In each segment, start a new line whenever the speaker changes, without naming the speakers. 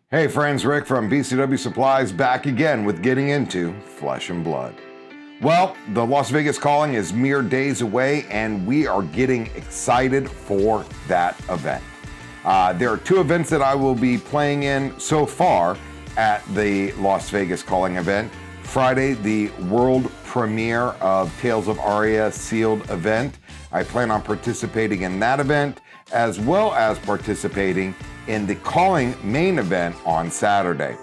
Hey friends, Rick from BCW Supplies back again with getting into Flesh and Blood. Well, the Las Vegas Calling is mere days away and we are getting excited for that event. There are two events that I will be playing in so far at the Las Vegas Calling event. Friday, the world premiere of Tales of Aria sealed event. I plan on participating in that event as well as participating in the Calling main event on Saturday.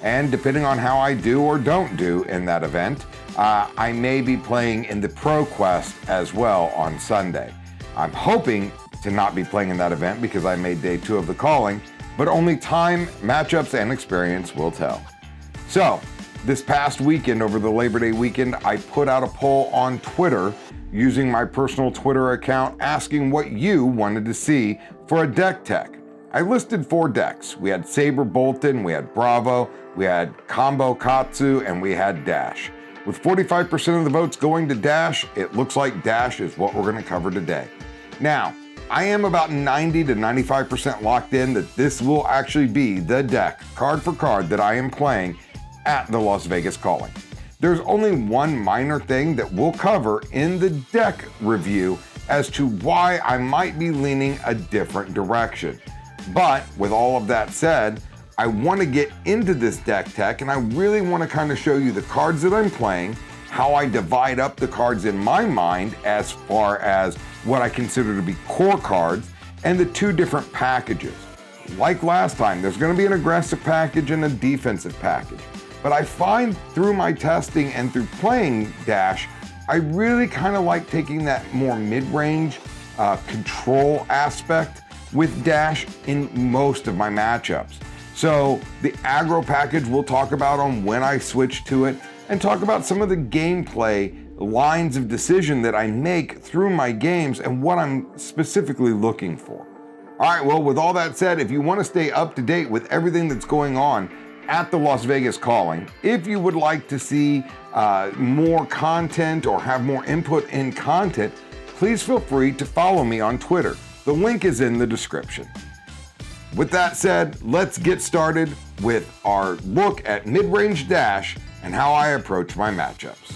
And depending on how I do or don't do in that event, I may be playing in the Pro Quest as well on Sunday. I'm hoping to not be playing in that event because I made day 2 of the Calling, but only time, matchups, and experience will tell. So, this past weekend, over the Labor Day weekend, I put out a poll on Twitter using my personal Twitter account asking what you wanted to see for a deck tech. I listed 4 decks. We had Saber Bolton, we had Bravo, we had Combo Katsu, and we had Dash. With 45% of the votes going to Dash, it looks like Dash is what we're going to cover today. Now, I am about 90 to 95% locked in that this will actually be the deck, card for card, that I am playing at the Las Vegas Calling. There's only one minor thing that we'll cover in the deck review as to why I might be leaning a different direction. But with all of that said, I want to get into this deck tech and I really want to kind of show you the cards that I'm playing, how I divide up the cards in my mind as far as what I consider to be core cards, and the 2 different packages. Like last time, there's going to be an aggressive package and a defensive package. But I find through my testing and through playing Dash, I really kind of like taking that more mid-range control aspect with Dash in most of my matchups. So the aggro package we'll talk about on when I switch to it, and talk about some of the gameplay lines of decision that I make through my games and what I'm specifically looking for. All right, well, with all that said, if you want to stay up to date with everything that's going on at the Las Vegas Calling, if you would like to see more content or have more input in content, please feel free to follow me on Twitter. The link is in the description. With that said, let's get started with our look at mid-range Dash and how I approach my matchups.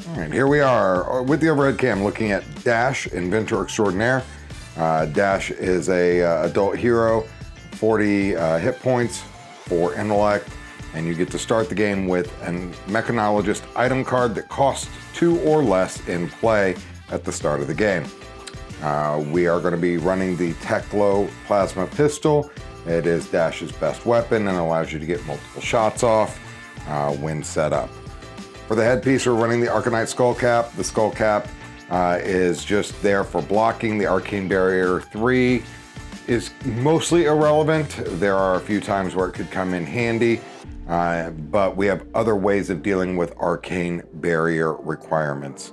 All right, here we are with the overhead cam looking at Dash, Inventor Extraordinaire. Dash is a adult hero, 40 hit points, 4 intellect, and you get to start the game with a mechanologist item card that costs 2 or less in play at the start of the game. We are going to be running the Teklo Plasma Pistol. It is Dash's best weapon and allows you to get multiple shots off when set up. For the headpiece, we're running the Arcanite Skull Cap. The Skull Cap is just there for blocking. The Arcane Barrier 3 is mostly irrelevant. There are a few times where it could come in handy, but we have other ways of dealing with Arcane Barrier requirements.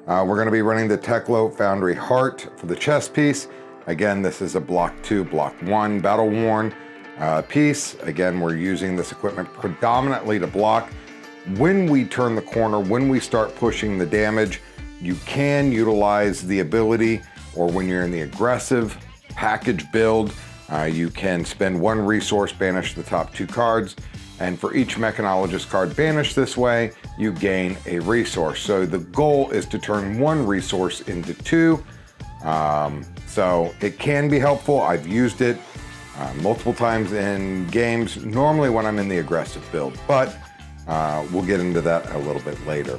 We're going to be running the Teklo Foundry Heart for the chest piece. Again, this is a block 2, block 1 battle worn piece. Again, we're using this equipment predominantly to block. When we turn the corner, when we start pushing the damage, you can utilize the ability, or when you're in the aggressive package build, you can spend 1 resource, banish the top 2 cards, and for each mechanologist card banished this way, you gain a resource. So the goal is to turn 1 resource into 2. So it can be helpful. I've used it multiple times in games, normally when I'm in the aggressive build, but we'll get into that a little bit later.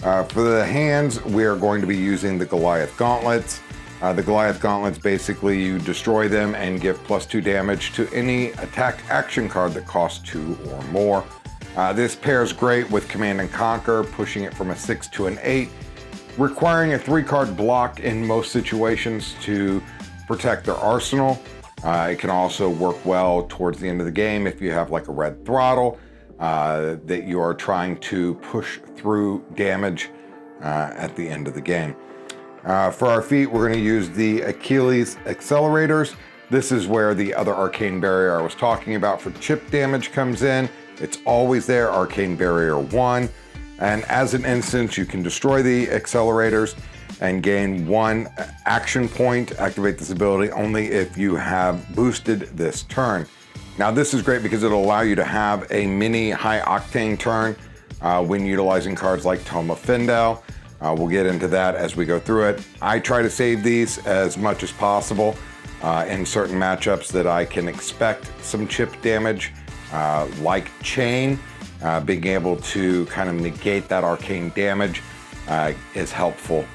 For the hands, we are going to be using the Goliath Gauntlets. The Goliath Gauntlets, basically you destroy them and give +2 damage to any attack action card that costs 2 or more. This pairs great with Command and Conquer, pushing it from a 6 to an 8, requiring a 3-card block in most situations to protect their arsenal. It can also work well towards the end of the game if you have like a red throttle that you are trying to push through damage at the end of the game. For our feet, we're going to use the Achilles Accelerators. This is where the other Arcane Barrier I was talking about for chip damage comes in. It's always there, Arcane Barrier 1. And as an instance, you can destroy the Accelerators and gain 1 action point. Activate this ability only if you have boosted this turn. Now this is great because it'll allow you to have a mini high octane turn when utilizing cards like Toma Findel. We'll get into that as we go through it. I try to save these as much as possible in certain matchups that I can expect some chip damage, like Chain. Being able to kind of negate that arcane damage is helpful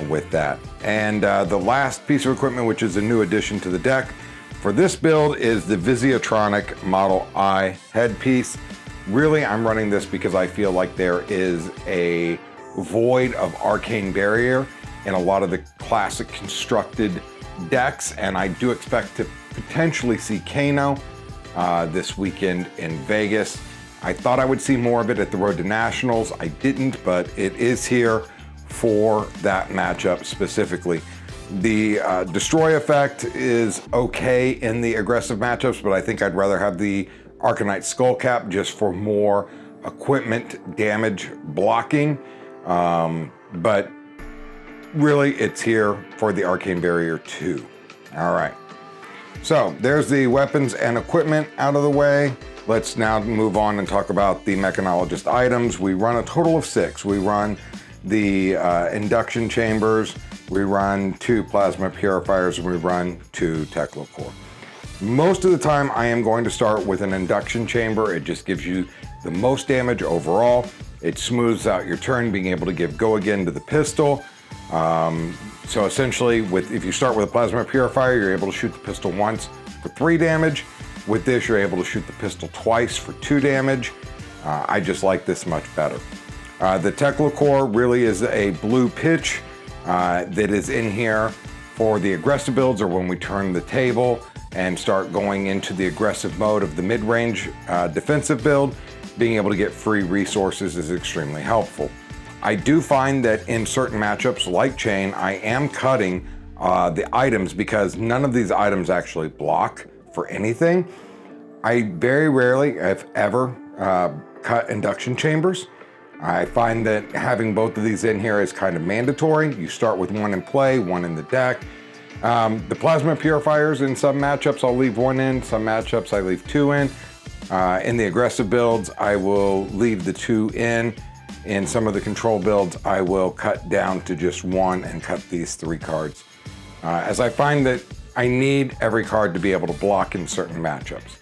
with that. And the last piece of equipment, which is a new addition to the deck for this build, is the Visiatronic Model I headpiece. Really, I'm running this because I feel like there is a void of arcane barrier in a lot of the classic constructed decks, and I do expect to potentially see Kano this weekend in Vegas. I thought I would see more of it at the Road to Nationals. I didn't, but it is here for that matchup specifically. The Destroy effect is okay in the aggressive matchups, but I think I'd rather have the Arcanite Skullcap just for more equipment damage blocking. But really, it's here for the Arcane Barrier too. All right. So there's the weapons and equipment out of the way. Let's now move on and talk about the mechanologist items. We run a total of 6. We run the induction chambers, we run 2 plasma purifiers, and we run 2 Techlocore. Most of the time I am going to start with an induction chamber. It just gives you the most damage overall. It smooths out your turn, being able to give go again to the pistol. So essentially, if you start with a plasma purifier, you're able to shoot the pistol once for 3 damage. With this, you're able to shoot the pistol twice for 2 damage. I just like this much better. The Techlocore really is a blue pitch that is in here for the aggressive builds, or when we turn the table and start going into the aggressive mode of the mid-range defensive build. Being able to get free resources is extremely helpful. I do find that in certain matchups like Chain, I am cutting the items because none of these items actually block for anything. I very rarely, if ever, cut induction chambers. I find that having both of these in here is kind of mandatory. You start with 1 in play, 1 in the deck. The plasma purifiers in some matchups, I'll leave 1 in. Some matchups, I leave 2 in. In the aggressive builds, I will leave the 2 in. In some of the control builds, I will cut down to just 1 and cut these 3 cards. As I find that I need every card to be able to block in certain matchups.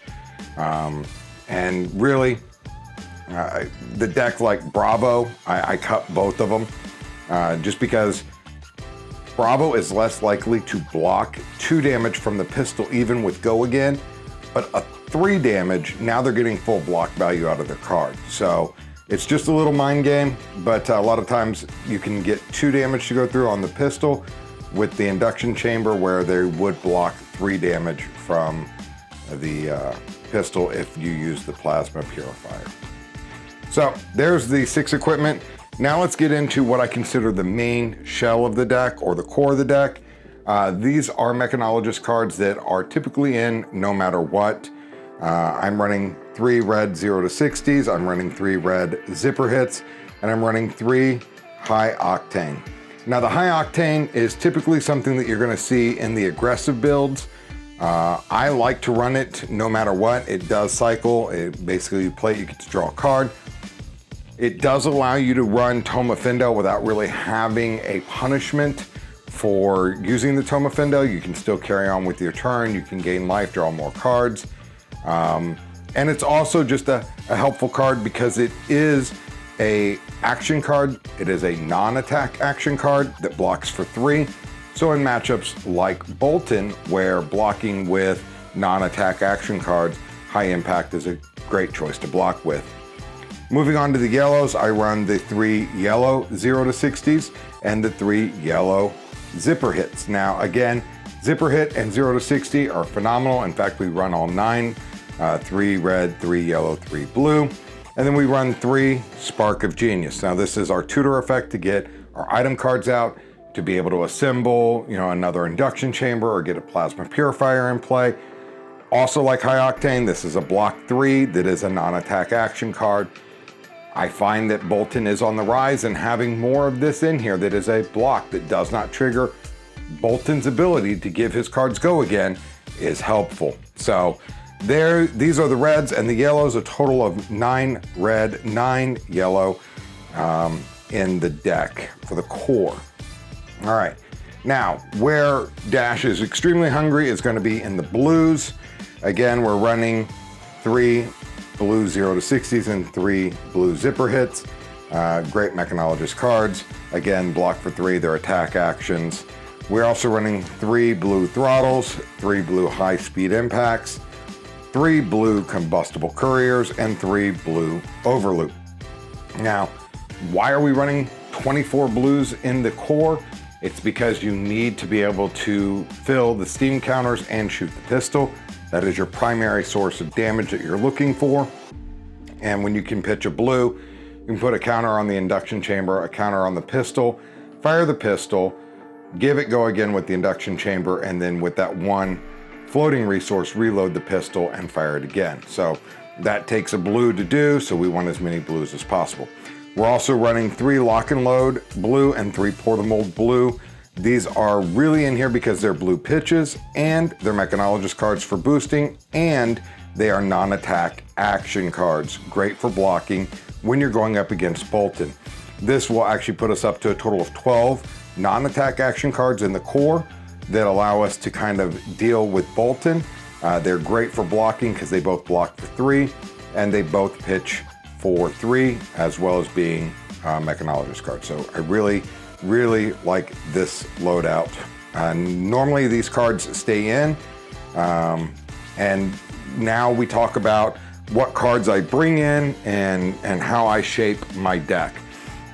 And really, the deck like Bravo, I cut both of them just because Bravo is less likely to block 2 damage from the pistol even with go again, but a 3 damage, now they're getting full block value out of their card. So it's just a little mind game, but a lot of times you can get 2 damage to go through on the pistol with the induction chamber, where they would block 3 damage from the pistol if you use the plasma purifier. So there's the 6 equipment. Now let's get into what I consider the main shell of the deck, or the core of the deck. These are mechanologist cards that are typically in no matter what. I'm running 3 red 0 to 60s, I'm running 3 red zipper hits, and I'm running 3 high octane. Now the high octane is typically something that you're gonna see in the aggressive builds. I like to run it no matter what. It does cycle. Basically you play it, you get to draw a card. It does allow you to run Toma Findel without really having a punishment for using the Toma Findel. You can still carry on with your turn. You can gain life, draw more cards. And it's also just a helpful card because it is a action card. It is a non-attack action card that blocks for 3. So in matchups like Bolton, where blocking with non-attack action cards, high impact is a great choice to block with. Moving on to the yellows, I run the 3 yellow 0 to 60s and the 3 yellow zipper hits. Now again, zipper hit and 0 to 60 are phenomenal. In fact, we run all 9, 3 red, 3 yellow, 3 blue. And then we run 3 Spark of Genius. Now this is our tutor effect to get our item cards out, to be able to assemble, another induction chamber or get a plasma purifier in play. Also like High Octane, this is a block 3 that is a non-attack action card. I find that Bolton is on the rise, and having more of this in here that is a block that does not trigger Bolton's ability to give his cards go again is helpful. So These are the reds and the yellows, a total of 9 red, 9 yellow in the deck for the core. All right, now where Dash is extremely hungry is going to be in the blues. Again, we're running 3 blue 0 to 60s and 3 blue zipper hits. Great Mechanologist cards. Again, block for 3, they're attack actions. We're also running 3 blue throttles, 3 blue high speed impacts, 3 blue combustible couriers, and 3 blue overloop. Now, why are we running 24 blues in the core? It's because you need to be able to fill the steam counters and shoot the pistol. That is your primary source of damage that you're looking for. And when you can pitch a blue, you can put a counter on the induction chamber, a counter on the pistol, fire the pistol, give it go again with the induction chamber, and then with that one floating resource, reload the pistol and fire it again. So that takes a blue to do, so we want as many blues as possible. We're also running 3 lock and load blue and 3 pour the mold blue. These are really in here because they're blue pitches and they're Mechanologist cards for boosting, and they are non-attack action cards. Great for blocking when you're going up against Bolton. This will actually put us up to a total of 12 non-attack action cards in the core that allow us to kind of deal with Bolton. They're great for blocking because they both block for 3 and they both pitch for 3, as well as being Mechanologist cards. So I really like this loadout. Normally these cards stay in, and now we talk about what cards I bring in and how I shape my deck.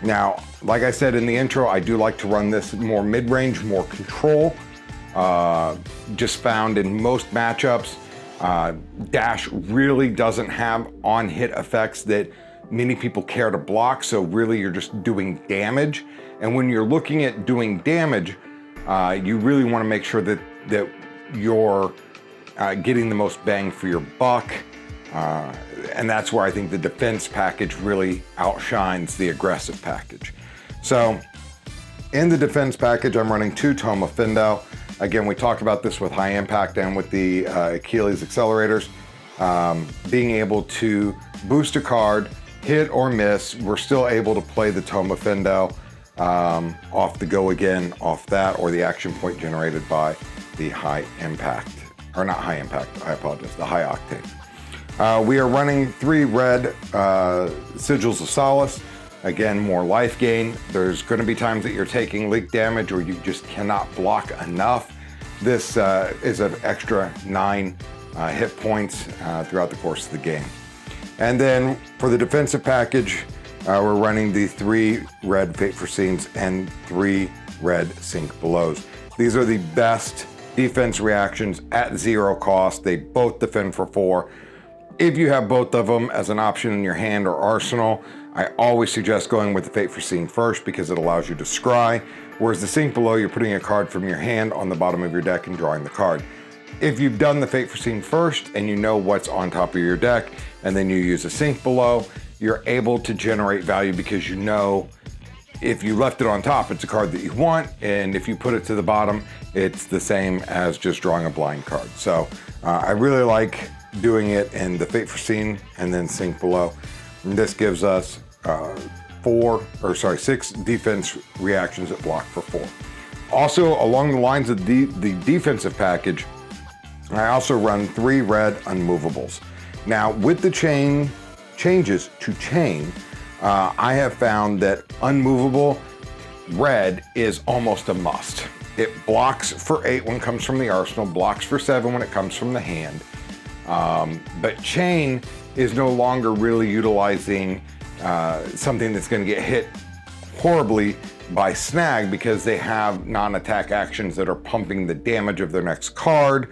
Now, like I said in the intro, I do like to run this more mid-range, more control. Just found in most matchups, Dash really doesn't have on-hit effects that many people care to block, so really you're just doing damage. And when you're looking at doing damage, you really want to make sure that you're getting the most bang for your buck. And that's where I think the defense package really outshines the aggressive package. So in the defense package, I'm running 2 Toma Findel. Again, we talked about this with high impact and with the Achilles accelerators. Being able to boost a card, hit or miss, we're still able to play the Toma Findel off the go again, off that, or the action point generated by the high impact, or not high impact, I apologize, the high octane. We are running 3 red Sigils of Solace. Again, more life gain. There's going to be times that you're taking leak damage or you just cannot block enough. This is an extra 9 hit points throughout the course of the game. And then for the defensive package, we're running the 3 red Fate Foreseens and 3 red Sink Belows. These are the best defense reactions at 0 cost. They both defend for 4. If you have both of them as an option in your hand or arsenal, I always suggest going with the Fate Foreseen first because it allows you to scry, whereas the Sink Below, you're putting a card from your hand on the bottom of your deck and drawing the card. If you've done the Fate Foreseen first and you know what's on top of your deck, and then you use a Sink Below, you're able to generate value because you know if you left it on top, it's a card that you want, and if you put it to the bottom, it's the same as just drawing a blind card. So I really like doing it in the Fate Foreseen and then Sink Below. And this gives us 6 defense reactions that block for 4. Also, along the lines of the defensive package, I also run 3 red unmovables. Now, with the changes to chain, I have found that unmovable red is almost a must. It blocks for 8 when it comes from the arsenal, blocks for 7 when it comes from the hand. But chain is no longer really utilizing something that's going to get hit horribly by snag because they have non-attack actions that are pumping the damage of their next card.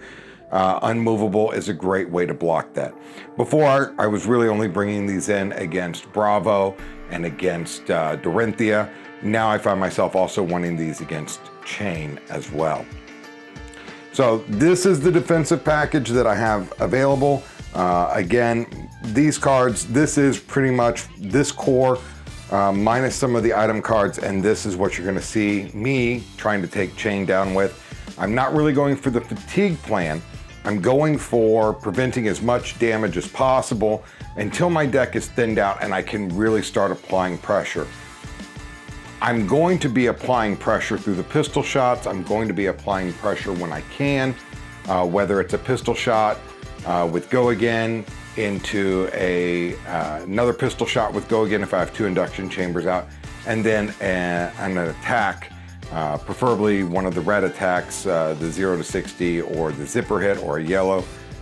Unmovable is a great way to block that. Before, I was really only bringing these in against Bravo and against Dorinthia. Now I find myself also wanting these against Chain as well. So this is the defensive package that I have available. Again, these cards, this is pretty much this core minus some of the item cards, and this is what you're going to see me trying to take Chain down with. I'm not really going for the fatigue plan I'm going for preventing as much damage as possible until my deck is thinned out and I can really start applying pressure. I'm going to be applying pressure through the pistol shots. I'm going to be applying pressure when I can, whether it's a pistol shot with Go Again into another pistol shot with Go Again if I have 2 induction chambers out, and then an attack, preferably one of the red attacks, the 0 to 60 or the zipper hit, or a yellow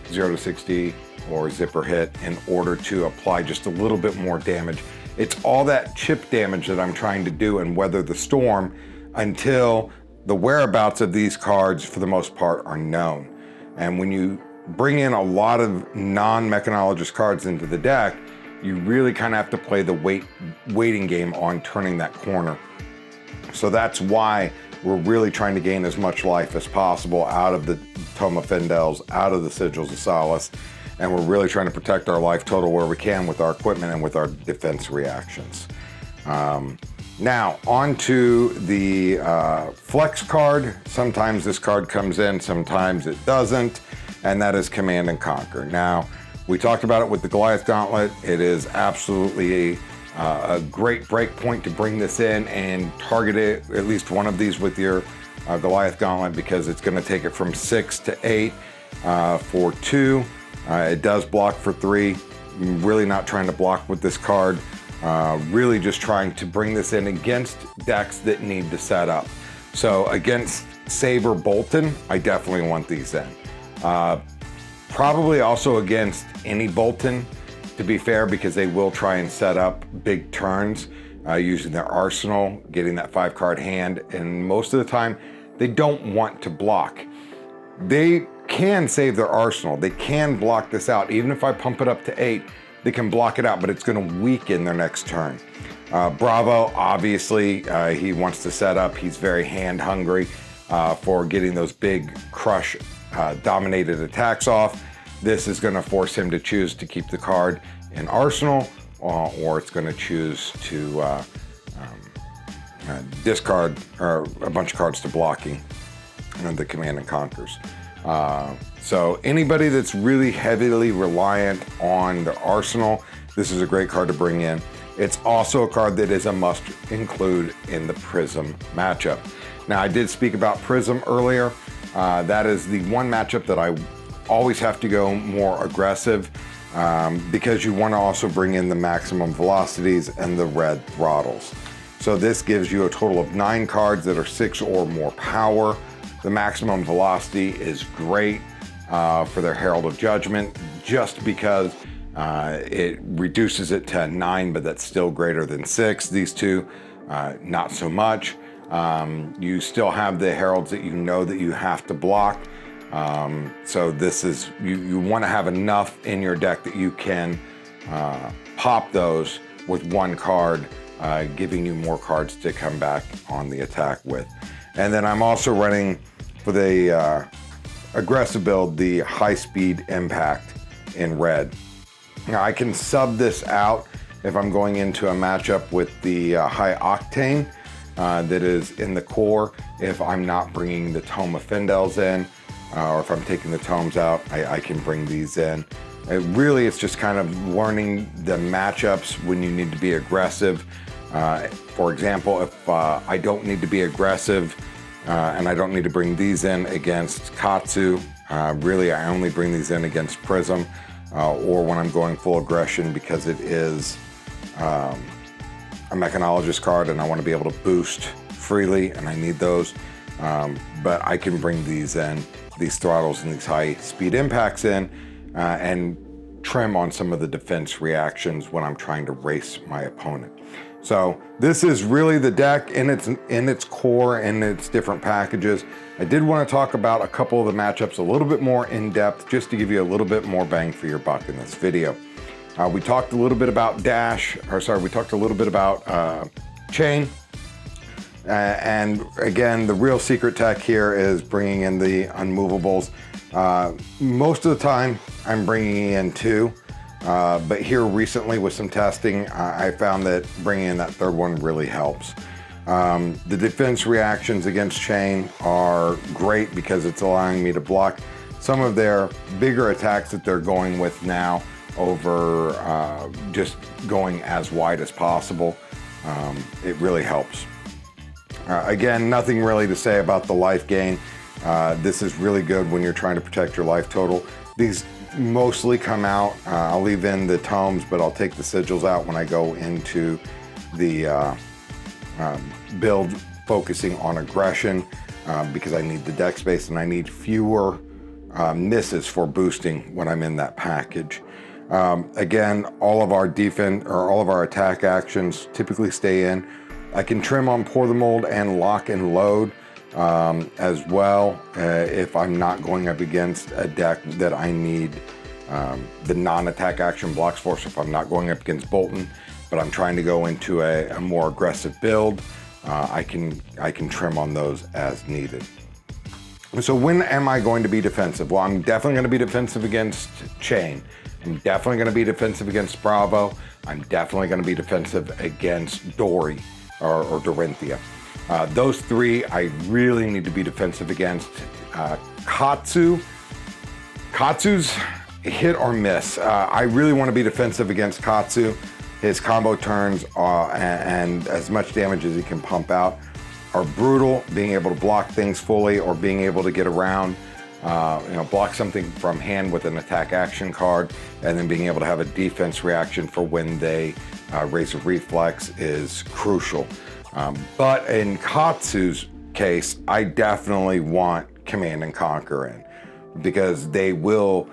0 to 60 or zipper hit, in order to apply just a little bit more damage. It's all that chip damage that I'm trying to do and weather the storm until the whereabouts of these cards, for the most part, are known. And when you bring in a lot of non-mechanologist cards into the deck, you really kind of have to play the waiting game on turning that corner. So that's why we're really trying to gain as much life as possible out of the Tome of Fendels, out of the Sigils of Solace, and we're really trying to protect our life total where we can with our equipment and with our defense reactions. Now, on to the flex card. Sometimes this card comes in, sometimes it doesn't, and that is Command and Conquer. Now, we talked about it with the Goliath Gauntlet. It is absolutely a great break point to bring this in and target it, at least one of these with your Goliath Gauntlet, because it's going to take it from 6 to 8 for 2. It does block for 3. I'm really not trying to block with this card. Really just trying to bring this in against decks that need to set up. So against Saber Bolton, I definitely want these in. Probably also against any Bolton, to be fair, because they will try and set up big turns using their arsenal, getting that 5-card hand, and most of the time they don't want to block. They can save their arsenal. They can block this out. Even if I pump it up to 8, they can block it out, but it's going to weaken their next turn. Bravo, obviously, he wants to set up. He's very hand hungry for getting those big crush dominated attacks off. This is going to force him to choose to keep the card in arsenal, or it's going to choose to discard or a bunch of cards to blocking and the Command and Conquers. So anybody that's really heavily reliant on the arsenal, this is a great card to bring in. It's also a card that is a must include in the Prism matchup. Now, I did speak about Prism earlier. That is the one matchup that I always have to go more aggressive because you want to also bring in the maximum velocities and the red throttles. So this gives you a total of 9 cards that are 6 or more power. The maximum velocity is great for their Herald of Judgment, just because it reduces it to 9, but that's still greater than 6. These two, not so much. You still have the Heralds that you know that you have to block. So this is, you want to have enough in your deck that you can pop those with 1 card, giving you more cards to come back on the attack with. And then I'm also running for the aggressive build, the high speed impact in red. Now I can sub this out if I'm going into a matchup with the high octane that is in the core. If I'm not bringing the Tome of Fendels in, or if I'm taking the tomes out, I can bring these in. Really, it's just kind of learning the matchups when you need to be aggressive. For example, if I don't need to be aggressive and I don't need to bring these in against Katsu, really I only bring these in against Prism, or when I'm going full aggression because it is a mechanologist card and I want to be able to boost freely and I need those. But I can bring these in, these throttles and these high speed impacts in, and trim on some of the defense reactions when I'm trying to race my opponent. So this is really the deck in its core and its different packages. I did want to talk about a couple of the matchups a little bit more in depth, just to give you a little bit more bang for your buck in this video. We talked a little bit about we talked a little bit about Chain. And again, the real secret tech here is bringing in the unmovables. Most of the time I'm bringing in 2, but here recently with some testing, I found that bringing in that 3rd one really helps. The defense reactions against Chain are great because it's allowing me to block some of their bigger attacks that they're going with now over just going as wide as possible. It really helps. Again, nothing really to say about the life gain. This is really good when you're trying to protect your life total. These mostly come out, I'll leave in the tomes, but I'll take the sigils out when I go into the build focusing on aggression, because I need the deck space and I need fewer misses for boosting when I'm in that package. Again, all of our defense or all of our attack actions typically stay in. I can trim on Pour the Mold and Lock and Load as well if I'm not going up against a deck that I need the non-attack action blocks for. So if I'm not going up against Bolton, but I'm trying to go into a more aggressive build, I can trim on those as needed. So when am I going to be defensive? Well, I'm definitely going to be defensive against Chain. I'm definitely going to be defensive against Bravo. I'm definitely going to be defensive against Dory or Dorinthia. Those three I really need to be defensive against. Katsu's hit or miss. I really want to be defensive against Katsu. His combo turns and as much damage as he can pump out are brutal. Being able to block things fully or being able to get around, block something from hand with an attack action card, and then being able to have a defense reaction for when they raise a reflex is crucial. But in Katsu's case, I definitely want Command and Conquer in, because they will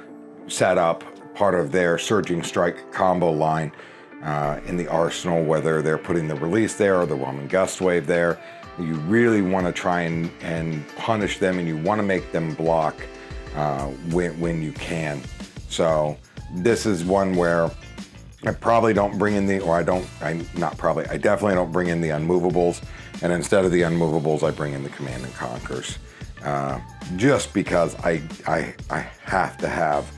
set up part of their Surging Strike combo line in the arsenal, whether they're putting the release there or the Roman Gust Wave there. You really want to try and punish them, and you want to make them block when you can. So this is one where I probably don't bring in I definitely don't bring in the unmovables, and instead of the unmovables, I bring in the Command and Conquers, just because I have to have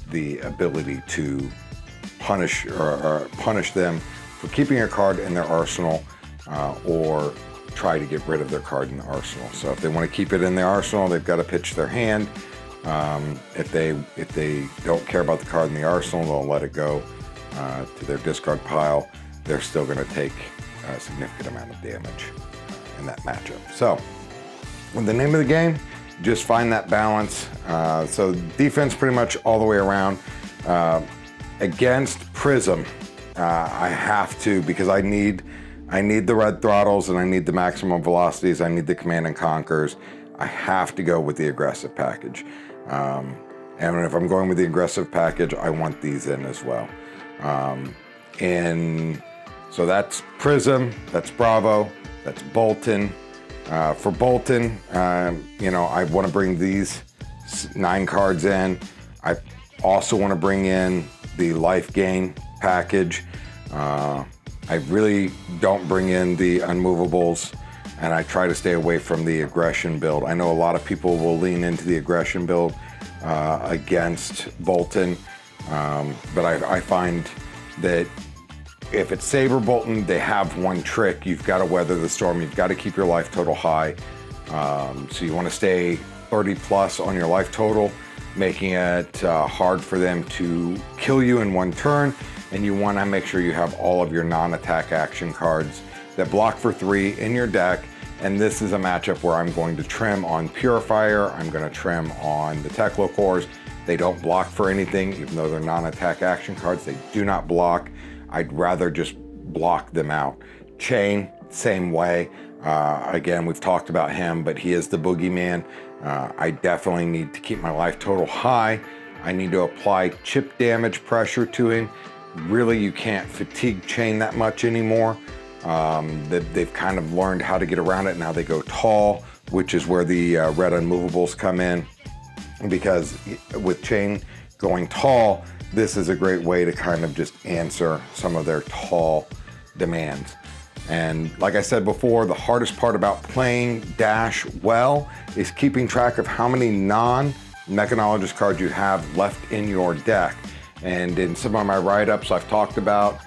the ability to punish or punish them for keeping a card in their arsenal, or try to get rid of their card in the arsenal. So if they want to keep it in their arsenal, they've got to pitch their hand. If they don't care about the card in the arsenal, they'll let it go to their discard pile. They're still going to take a significant amount of damage in that matchup. So the name of the game, just find that balance. So defense pretty much all the way around. Against Prism, I have to, because I need the red throttles and I need the maximum velocities. I need the Command and Conquers. I have to go with the aggressive package. And if I'm going with the aggressive package, I want these in as well. So that's Prism, that's Bravo, that's Bolton. For Bolton, I want to bring these 9 cards in. I also want to bring in the life gain package. I really don't bring in the unmovables, and I try to stay away from the aggression build. I know a lot of people will lean into the aggression build against Bolton, but I find that if it's Saber Bolton, they have one trick. You've got to weather the storm. You've got to keep your life total high. So you want to stay 30 plus on your life total, making it hard for them to kill you in one turn. And you want to make sure you have all of your non-attack action cards that block for 3 in your deck. And this is a matchup where I'm going to trim on Purifier. I'm going to trim on the Techlocores. They don't block for anything, even though they're non-attack action cards. They do not block. I'd rather just block them out. Chain, same way. Again, we've talked about him, but he is the boogeyman. I definitely need to keep my life total high. I need to apply chip damage pressure to him. Really, you can't fatigue Chain that much anymore. They've kind of learned how to get around it. Now they go tall, which is where the red unmovables come in. Because with Chain going tall, this is a great way to kind of just answer some of their tall demands. And like I said before, the hardest part about playing Dash well is keeping track of how many non-Mechanologist cards you have left in your deck. And in some of my write-ups, I've talked about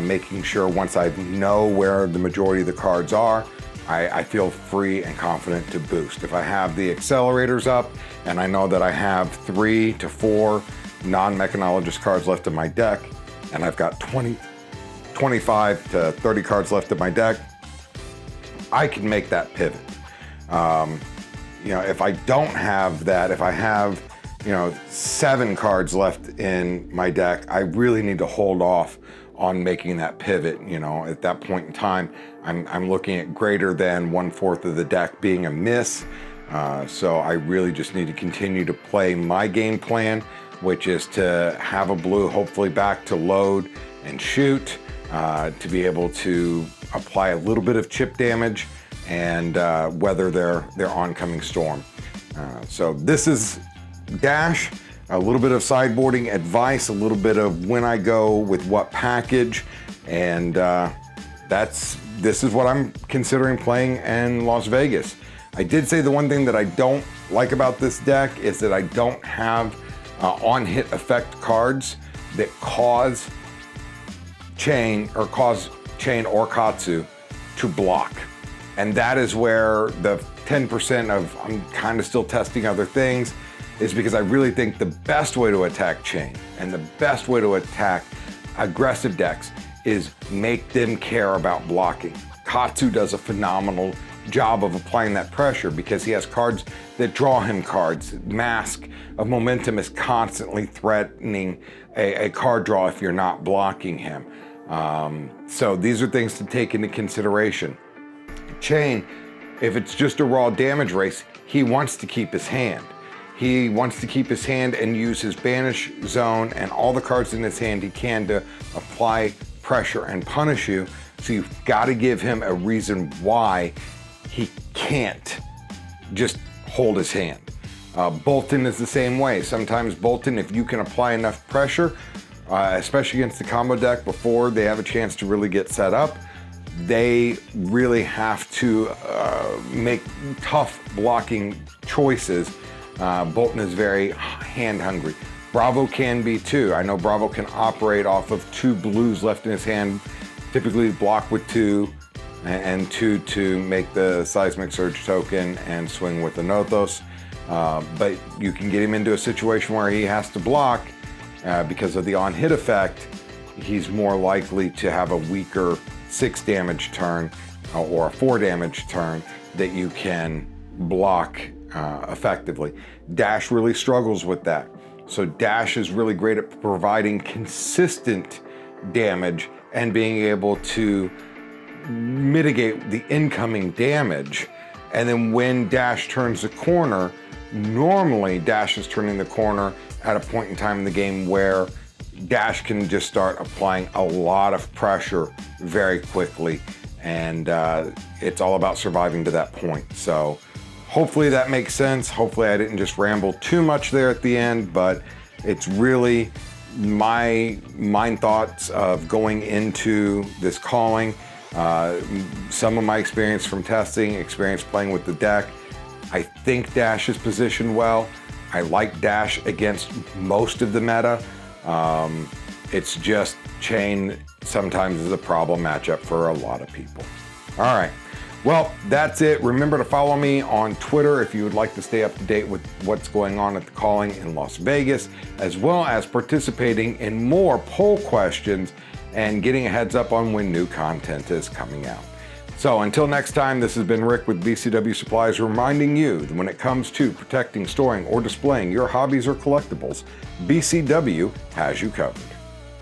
making sure once I know where the majority of the cards are, I feel free and confident to boost. If I have the accelerators up and I know that I have 3 to 4 non-mechanologist cards left in my deck, and I've got 25 to 30 cards left in my deck, I can make that pivot. If I don't have that, if I have 7 cards left in my deck, I really need to hold off on making that pivot. At that point in time, I'm looking at greater than 1/4 of the deck being a miss. So I really just need to continue to play my game plan, which is to have a blue hopefully back to load and shoot, to be able to apply a little bit of chip damage and weather their oncoming storm. So this is Dash, a little bit of sideboarding advice, a little bit of when I go with what package, and this is what I'm considering playing in Las Vegas. I did say the one thing that I don't like about this deck is that I don't have on-hit effect cards that cause Chain or Katsu to block. And that is where the 10% of I'm kind of still testing other things is because I really think the best way to attack Chain and the best way to attack aggressive decks is make them care about blocking. Katsu does a phenomenal job of applying that pressure because he has cards that draw him cards. Mask of Momentum is constantly threatening a card draw if you're not blocking him. So these are things to take into consideration. Chain, if it's just a raw damage race, he wants to keep his hand. He wants to keep his hand and use his banish zone and all the cards in his hand he can to apply pressure and punish you. So you've got to give him a reason why he can't just hold his hand. Bolton is the same way. Sometimes Bolton, if you can apply enough pressure, especially against the combo deck before they have a chance to really get set up, they really have to make tough blocking choices. Bolton is very hand hungry. Bravo can be too. I know Bravo can operate off of 2 blues left in his hand, typically block with 2 and 2 to make the Seismic Surge token and swing with the Nothos. But you can get him into a situation where he has to block because of the on-hit effect. He's more likely to have a weaker 6 damage turn or a 4 damage turn that you can block effectively. Dash really struggles with that. So Dash is really great at providing consistent damage and being able to mitigate the incoming damage. And then when Dash turns the corner, normally Dash is turning the corner at a point in time in the game where Dash can just start applying a lot of pressure very quickly, and it's all about surviving to that point. So hopefully that makes sense. Hopefully I didn't just ramble too much there at the end, but it's really my mind thoughts of going into this calling, some of my experience from testing, experience playing with the deck. I think Dash is positioned well. I like Dash against most of the meta. It's just Chain sometimes is a problem matchup for a lot of people. All right, well, that's it. Remember to follow me on Twitter if you would like to stay up to date with what's going on at the calling in Las Vegas, as well as participating in more poll questions and getting a heads up on when new content is coming out. So until next time, this has been Rick with BCW Supplies, reminding you that when it comes to protecting, storing, or displaying your hobbies or collectibles, BCW has you covered.